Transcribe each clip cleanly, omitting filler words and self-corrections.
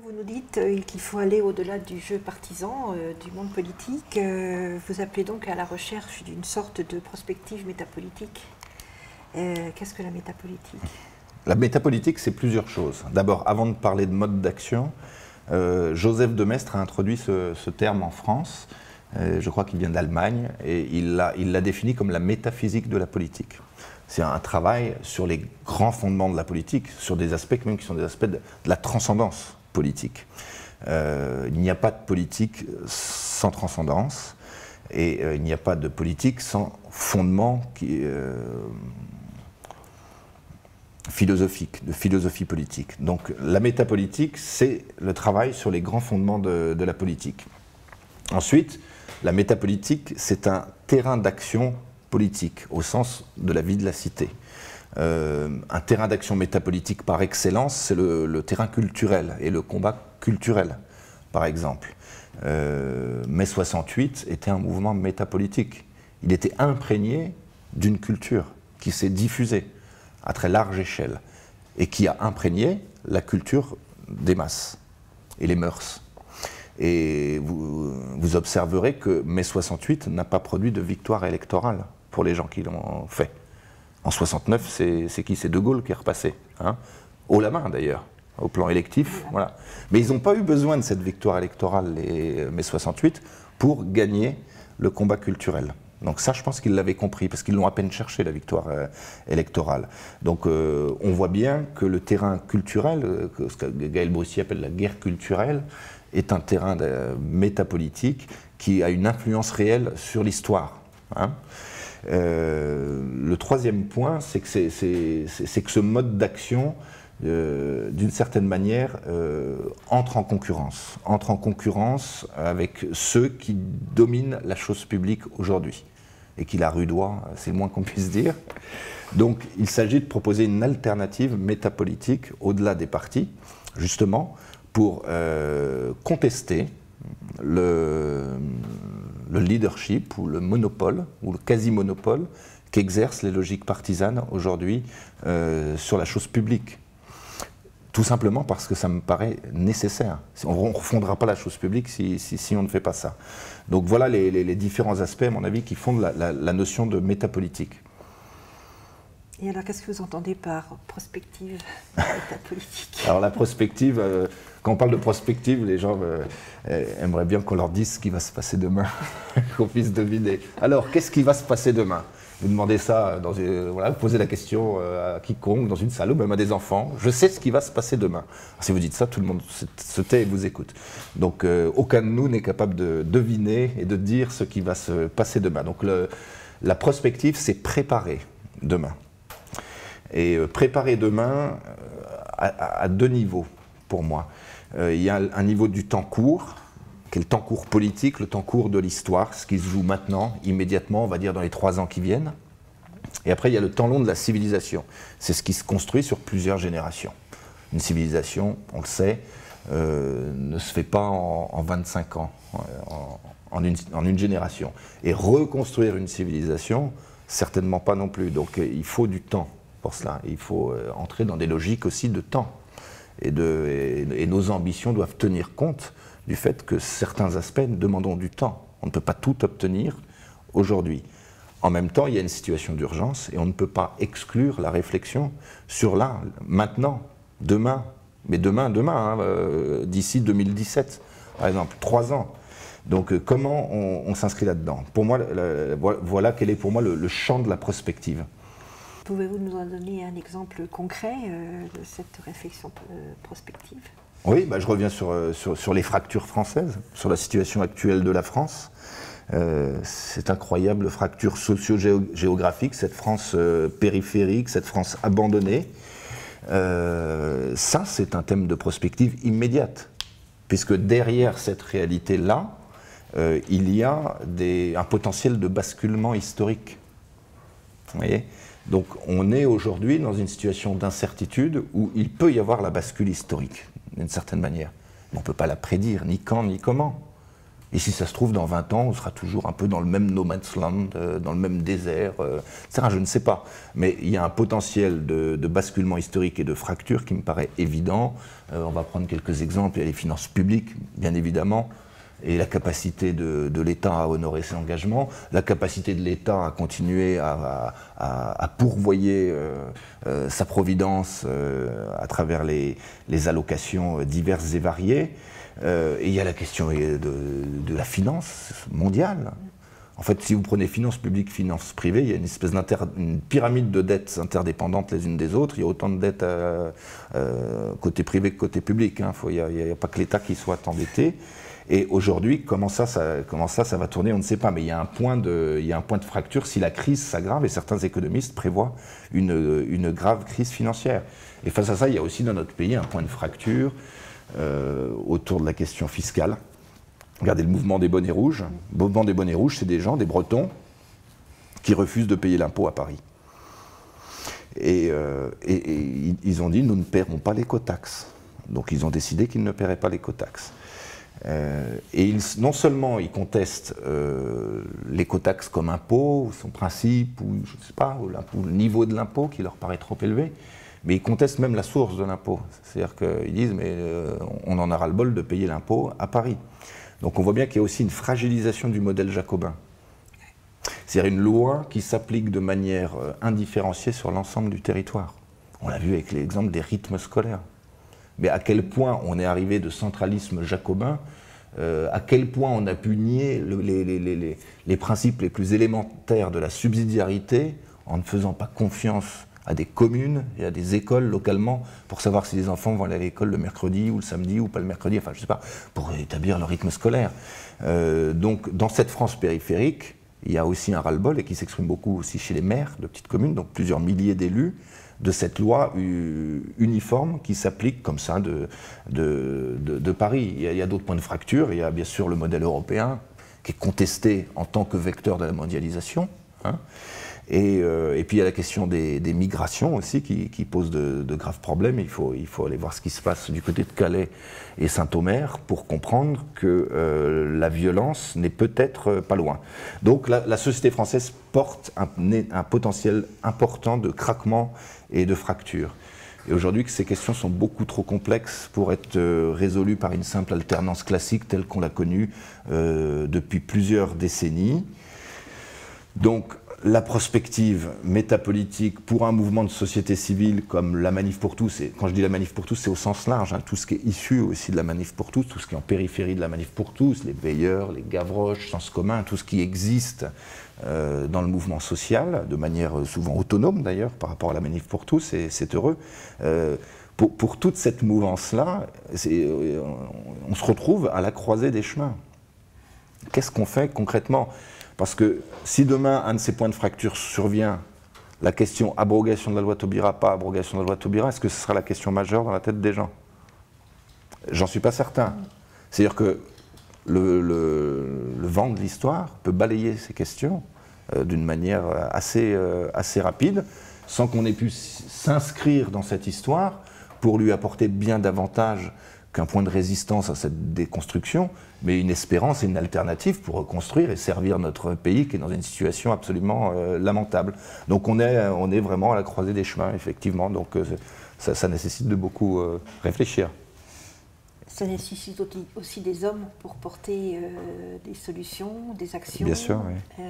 Vous nous dites qu'il faut aller au-delà du jeu partisan, du monde politique. Vous appelez donc à la recherche d'une sorte de prospective métapolitique. Qu'est-ce que la métapolitique? La métapolitique, c'est plusieurs choses. D'abord, avant de parler de mode d'action, Joseph de Maistre a introduit ce terme en France. Je crois qu'il vient d'Allemagne et il l'a défini comme la métaphysique de la politique. C'est un travail sur les grands fondements de la politique, sur des aspects même qui sont des aspects de la transcendance politique. Il n'y a pas de politique sans transcendance et il n'y a pas de politique sans fondement philosophique, de philosophie politique. Donc la métapolitique, c'est le travail sur les grands fondements de la politique. Ensuite, la métapolitique, c'est un terrain d'action politique, au sens de la vie de la cité. Un terrain d'action métapolitique par excellence, c'est le terrain culturel et le combat culturel, par exemple. Mai 68 était un mouvement métapolitique. Il était imprégné d'une culture qui s'est diffusée à très large échelle et qui a imprégné la culture des masses et les mœurs. Et vous observerez que mai 68 n'a pas produit de victoire électorale pour les gens qui l'ont fait. En 69, c'est qui? C'est De Gaulle qui est repassé, hein, haut la main d'ailleurs, au plan électif. Voilà. Mais ils n'ont pas eu besoin de cette victoire électorale, les mai 68, pour gagner le combat culturel. Donc ça, je pense qu'ils l'avaient compris, parce qu'ils l'ont à peine cherché, la victoire électorale. Donc on voit bien que le terrain culturel, ce que Gaël Broussy appelle la guerre culturelle, est un terrain métapolitique qui a une influence réelle sur l'histoire. Hein. Le troisième point, c'est que ce mode d'action, d'une certaine manière, entre en concurrence avec ceux qui dominent la chose publique aujourd'hui et qui la rudoient, c'est le moins qu'on puisse dire. Donc il s'agit de proposer une alternative métapolitique au-delà des partis, justement, pour contester le leadership ou le monopole ou le quasi-monopole qu'exercent les logiques partisanes aujourd'hui sur la chose publique. Tout simplement parce que ça me paraît nécessaire. On ne refondera pas la chose publique si on ne fait pas ça. Donc voilà les différents aspects, à mon avis, qui fondent la notion de métapolitique. Et alors, qu'est-ce que vous entendez par prospective métapolitique? Alors la prospective, quand on parle de prospective, les gens aimeraient bien qu'on leur dise ce qui va se passer demain, qu'on puisse deviner. Alors, qu'est-ce qui va se passer demain? Vous demandez ça, voilà, vous posez la question à quiconque, dans une salle, ou même à des enfants. Je sais ce qui va se passer demain. Alors, si vous dites ça, tout le monde se tait et vous écoute. Donc, aucun de nous n'est capable de deviner et de dire ce qui va se passer demain. Donc, la prospective, c'est préparer demain. Et préparer demain à deux niveaux, pour moi. Il y a un niveau du temps court, qui est le temps court politique, le temps court de l'histoire, ce qui se joue maintenant, immédiatement, on va dire dans les 3 ans qui viennent. Et après, il y a le temps long de la civilisation. C'est ce qui se construit sur plusieurs générations. Une civilisation, on le sait, ne se fait pas en 25 ans, en une génération. Et reconstruire une civilisation, certainement pas non plus. Donc il faut du temps pour cela. Il faut entrer dans des logiques aussi de temps. Et nos ambitions doivent tenir compte du fait que certains aspects demandent du temps. On ne peut pas tout obtenir aujourd'hui. En même temps, il y a une situation d'urgence et on ne peut pas exclure la réflexion sur là, maintenant, demain, mais demain, hein, d'ici 2017, par exemple, 3 ans. Donc comment on s'inscrit là-dedans? Pour moi, voilà quel est pour moi le champ de la prospective. Pouvez-vous nous en donner un exemple concret de cette réflexion prospective? Oui, je reviens sur les fractures françaises, sur la situation actuelle de la France. Cette incroyable fracture socio-géographique, cette France périphérique, cette France abandonnée. Ça, c'est un thème de prospective immédiate, puisque derrière cette réalité-là, il y a un potentiel de basculement historique. Vous voyez ? Donc on est aujourd'hui dans une situation d'incertitude où il peut y avoir la bascule historique, d'une certaine manière. Mais on ne peut pas la prédire, ni quand, ni comment. Et si ça se trouve, dans 20 ans, on sera toujours un peu dans le même no man's land, dans le même désert, etc. Je ne sais pas. Mais il y a un potentiel de basculement historique et de fracture qui me paraît évident. On va prendre quelques exemples. Il y a les finances publiques, bien évidemment, et la capacité de l'État à honorer ses engagements, la capacité de l'État à continuer à pourvoyer sa providence à travers les allocations diverses et variées. Et il y a la question de la finance mondiale. En fait, si vous prenez finances publiques, finances privées, il y a une espèce une pyramide de dettes interdépendantes les unes des autres. Il y a autant de dettes côté privé que côté public. Il n'y a pas que l'État qui soit endetté. Et aujourd'hui, comment ça va tourner, on ne sait pas. Mais il y a un point de fracture si la crise s'aggrave, et certains économistes prévoient une grave crise financière. Et face à ça, il y a aussi dans notre pays un point de fracture autour de la question fiscale. Regardez le mouvement des bonnets rouges. Le mouvement des bonnets rouges, c'est des gens, des Bretons, qui refusent de payer l'impôt à Paris. Et ils ont dit, nous ne paierons pas l'écotaxe. Donc ils ont décidé qu'ils ne paieraient pas l'écotaxe. Et non seulement ils contestent l'écotaxe comme impôt, son principe, ou je ne sais pas, ou le niveau de l'impôt qui leur paraît trop élevé, mais ils contestent même la source de l'impôt. C'est-à-dire qu'ils disent, mais on en a ras-le-bol de payer l'impôt à Paris. Donc on voit bien qu'il y a aussi une fragilisation du modèle jacobin. C'est-à-dire une loi qui s'applique de manière indifférenciée sur l'ensemble du territoire. On l'a vu avec l'exemple des rythmes scolaires. Mais à quel point on est arrivé de centralisme jacobin, à quel point on a pu nier les principes les plus élémentaires de la subsidiarité en ne faisant pas confiance à des communes et à des écoles localement pour savoir si les enfants vont aller à l'école le mercredi ou le samedi ou pas le mercredi, enfin je sais pas, pour établir leur rythme scolaire. Donc dans cette France périphérique, il y a aussi un ras-le-bol et qui s'exprime beaucoup aussi chez les maires de petites communes, donc plusieurs milliers d'élus, de cette loi uniforme qui s'applique comme ça de Paris. Il y a d'autres points de fracture. Il y a bien sûr le modèle européen qui est contesté en tant que vecteur de la mondialisation. Hein. Et puis il y a la question des migrations aussi qui pose de graves problèmes. Il faut aller voir ce qui se passe du côté de Calais et Saint-Omer pour comprendre que la violence n'est peut-être pas loin. Donc la société française porte un potentiel important de craquement et de fracture. Et aujourd'hui, ces questions sont beaucoup trop complexes pour être résolues par une simple alternance classique telle qu'on l'a connue depuis plusieurs décennies. Donc, la prospective métapolitique pour un mouvement de société civile comme la Manif pour tous, et quand je dis la Manif pour tous, c'est au sens large, hein, tout ce qui est issu aussi de la Manif pour tous, tout ce qui est en périphérie de la Manif pour tous, les veilleurs, les Gavroches, Sens commun, tout ce qui existe dans le mouvement social, de manière souvent autonome d'ailleurs par rapport à la Manif pour tous, et c'est heureux. Pour toute cette mouvance-là, on se retrouve à la croisée des chemins. Qu'est-ce qu'on fait concrètement ? Parce que si demain, un de ces points de fracture survient, la question abrogation de la loi Taubira, pas abrogation de la loi Taubira, est-ce que ce sera la question majeure dans la tête des gens? J'en suis pas certain. C'est-à-dire que le vent de l'histoire peut balayer ces questions d'une manière assez rapide, sans qu'on ait pu s'inscrire dans cette histoire pour lui apporter bien davantage qu'un point de résistance à cette déconstruction, mais une espérance et une alternative pour reconstruire et servir notre pays qui est dans une situation absolument lamentable. Donc on est vraiment à la croisée des chemins, effectivement, donc ça nécessite de beaucoup réfléchir. Ça nécessite aussi des hommes pour porter des solutions, des actions. Bien sûr, oui.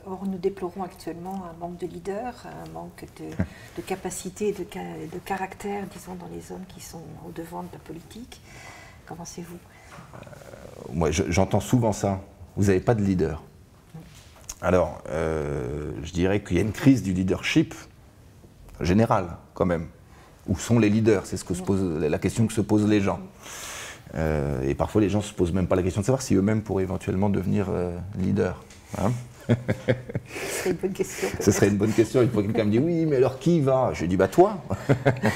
Or, nous déplorons actuellement un manque de leaders, un manque de capacité, de caractère, disons, dans les hommes qui sont au devant de la politique. Qu'en pensez-vous? Moi, j'entends souvent ça. Vous n'avez pas de leader. Alors, je dirais qu'il y a une crise du leadership générale, quand même. Où sont les leaders? C'est la question que se posent les gens. Et parfois, les gens ne se posent même pas la question de savoir si eux-mêmes pourraient éventuellement devenir leaders. Hein? Ce serait une bonne question. Ce serait une bonne question. Il faut que quelqu'un me dise oui, mais alors qui va? Je dis bah toi.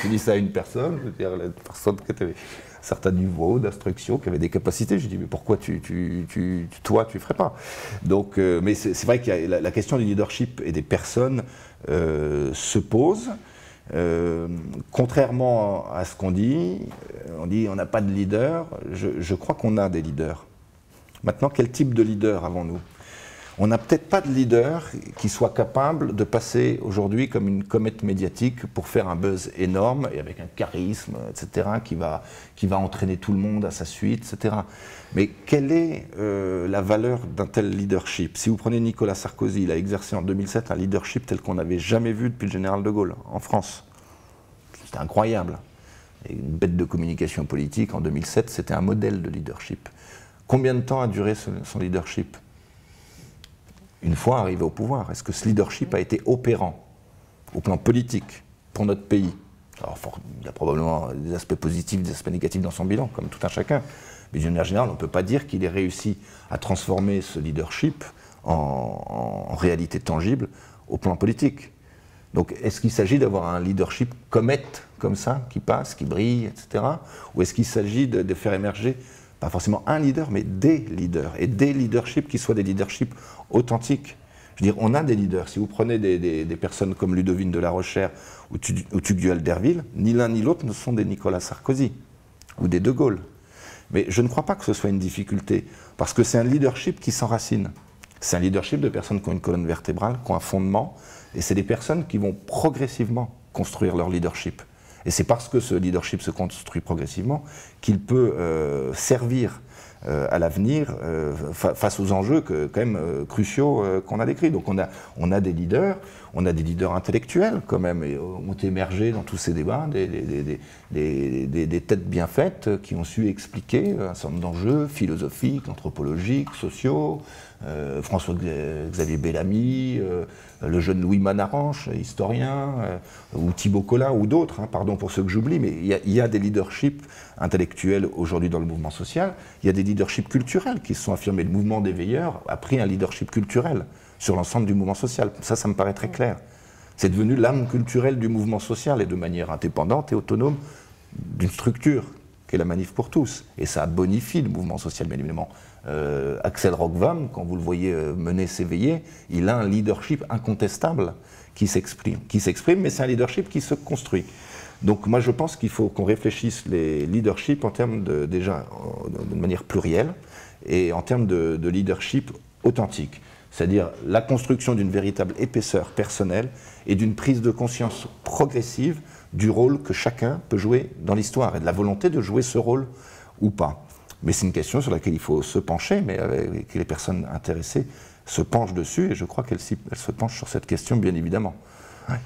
Je dis ça à une personne, je veux dire la personne qui avait un certain niveau d'instruction, qui avait des capacités. Je dis mais pourquoi toi tu ferais pas? Donc, mais c'est vrai qu'il y a la question du leadership et des personnes se pose. Contrairement à ce qu'on dit, on n'a pas de leader. Je crois qu'on a des leaders. Maintenant, quel type de leader avons-nous? On n'a peut-être pas de leader qui soit capable de passer aujourd'hui comme une comète médiatique pour faire un buzz énorme et avec un charisme, etc., qui va entraîner tout le monde à sa suite, etc. Mais quelle est la valeur d'un tel leadership? Si vous prenez Nicolas Sarkozy, il a exercé en 2007 un leadership tel qu'on n'avait jamais vu depuis le général de Gaulle en France. C'était incroyable. Et une bête de communication politique en 2007, c'était un modèle de leadership. Combien de temps a duré son leadership? Une fois arrivé au pouvoir, est-ce que ce leadership a été opérant au plan politique pour notre pays? Alors, il y a probablement des aspects positifs, des aspects négatifs dans son bilan, comme tout un chacun. Mais d'une manière générale, on ne peut pas dire qu'il ait réussi à transformer ce leadership en réalité tangible au plan politique. Donc, est-ce qu'il s'agit d'avoir un leadership comète, comme ça, qui passe, qui brille, etc. Ou est-ce qu'il s'agit de faire émerger pas forcément un leader, mais des leaders, et des leaderships qui soient des leaderships authentiques. Je veux dire, on a des leaders. Si vous prenez des personnes comme Ludovine de la Rochère ou Tugdual d'Herville, ni l'un ni l'autre ne sont des Nicolas Sarkozy ou des De Gaulle. Mais je ne crois pas que ce soit une difficulté, parce que c'est un leadership qui s'enracine. C'est un leadership de personnes qui ont une colonne vertébrale, qui ont un fondement, et c'est des personnes qui vont progressivement construire leur leadership. Et c'est parce que ce leadership se construit progressivement qu'il peut servir à l'avenir face aux enjeux quand même cruciaux qu'on a décrits. Donc on a des leaders intellectuels quand même, et ont émergé dans tous ces débats des têtes bien faites qui ont su expliquer un certain nombre d'enjeux philosophiques, anthropologiques, sociaux. François-Xavier Bellamy, le jeune Louis Manaranche, historien, ou Thibaut Collin, ou d'autres, pardon pour ceux que j'oublie, mais il y a des leaderships intellectuels aujourd'hui dans le mouvement social, il y a des leaderships culturels qui se sont affirmés. Le mouvement des veilleurs a pris un leadership culturel sur l'ensemble du mouvement social. Ça me paraît très clair. C'est devenu l'âme culturelle du mouvement social, et de manière indépendante et autonome d'une structure qu'est la Manif pour tous. Et ça bonifie le mouvement social, bien évidemment. Axel Rockvam, quand vous le voyez mener ses veillées, il a un leadership incontestable qui s'exprime, mais c'est un leadership qui se construit. Donc moi je pense qu'il faut qu'on réfléchisse les leaderships en termes déjà de manière plurielle et en termes de leadership authentique. C'est-à-dire la construction d'une véritable épaisseur personnelle et d'une prise de conscience progressive du rôle que chacun peut jouer dans l'histoire et de la volonté de jouer ce rôle ou pas. Mais c'est une question sur laquelle il faut se pencher, mais que les personnes intéressées se penchent dessus, et je crois qu'elles se penchent sur cette question, bien évidemment. Ouais.